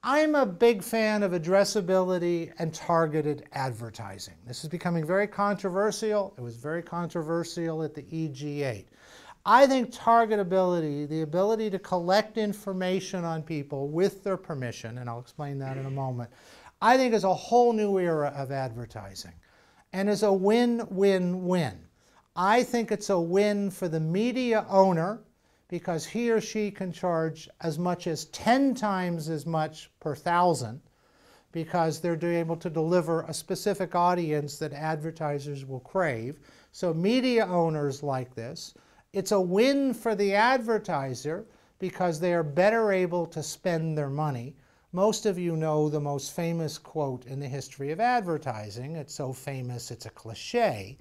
I'm a big fan of addressability and targeted advertising. This is becoming very controversial. It was very controversial at the EG8. I think targetability, the ability to collect information on people with their permission, and I'll explain that in a moment, I think is a whole new era of advertising and is a win-win-win. I think it's a win for the media owner because he or she can charge as much as 10 times as much per thousand because they're able to deliver a specific audience that advertisers will crave. So media owners like this. It's a win for the advertiser because they are better able to spend their money. Most of you know the most famous quote in the history of advertising. It's so famous it's a cliche.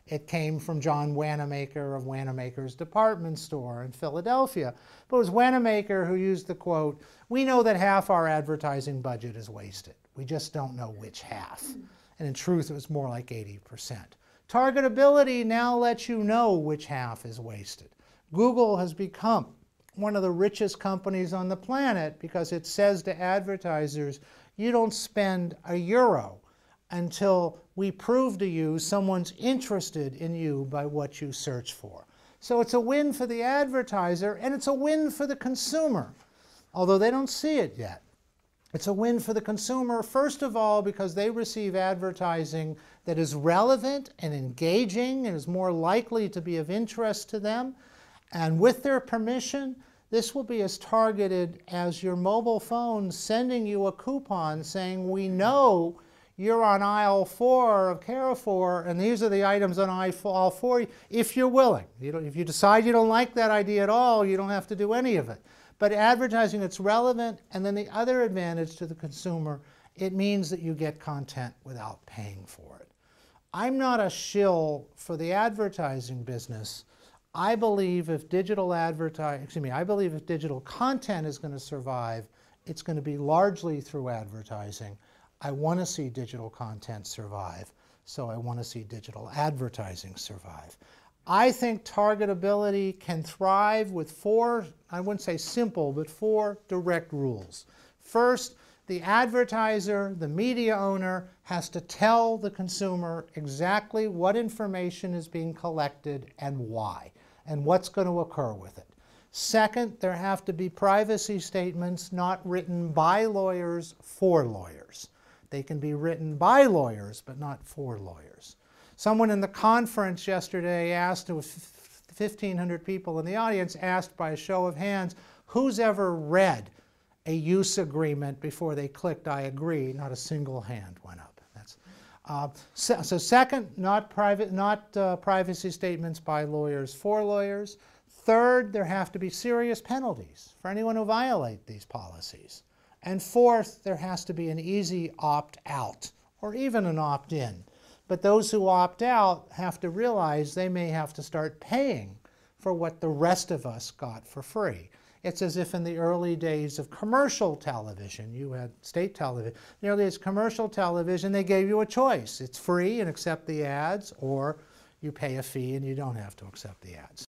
It came from John Wanamaker of Wanamaker's Department Store in Philadelphia. But it was Wanamaker who used the quote, "We know that half our advertising budget is wasted. We just don't know which half." And in truth, it was more like 80%. Targetability now lets you know which half is wasted. Google has become one of the richest companies on the planet because it says to advertisers, you don't spend €1 until we prove to you someone's interested in you by what you search for. So it's a win for the advertiser and it's a win for the consumer, although they don't see it yet. It's a win for the consumer, first of all, because they receive advertising that is relevant and engaging and is more likely to be of interest to them. And with their permission, this will be as targeted as your mobile phone sending you a coupon saying, we know you're on aisle 4 of Carrefour, and these are the items on aisle 4, if you're willing. If you decide you don't like that idea at all, you don't have to do any of it. But advertising that's relevant, and then the other advantage to the consumer, it means that you get content without paying for it. I'm not a shill for the advertising business. I believe if digital content is going to survive, it's going to be largely through advertising. I want to see digital content survive, so I want to see digital advertising survive. I think targetability can thrive with 4, I wouldn't say simple, but 4 direct rules. First, the advertiser, the media owner, has to tell the consumer exactly what information is being collected and why, and what's going to occur with it. Second, there have to be privacy statements not written by lawyers for lawyers. They can be written by lawyers, but not for lawyers. Someone in the conference yesterday asked, 1,500 people in the audience, asked by a show of hands, who's ever read a use agreement before they clicked I agree? Not a single hand went up. So second, not privacy statements by lawyers for lawyers. Third, there have to be serious penalties for anyone who violate these policies. And fourth, there has to be an easy opt-out or even an opt-in. But those who opt out have to realize they may have to start paying for what the rest of us got for free. It's as if in the early days of commercial television, you had state television, in the early days of commercial television, they gave you a choice. It's free and accept the ads, or you pay a fee and you don't have to accept the ads.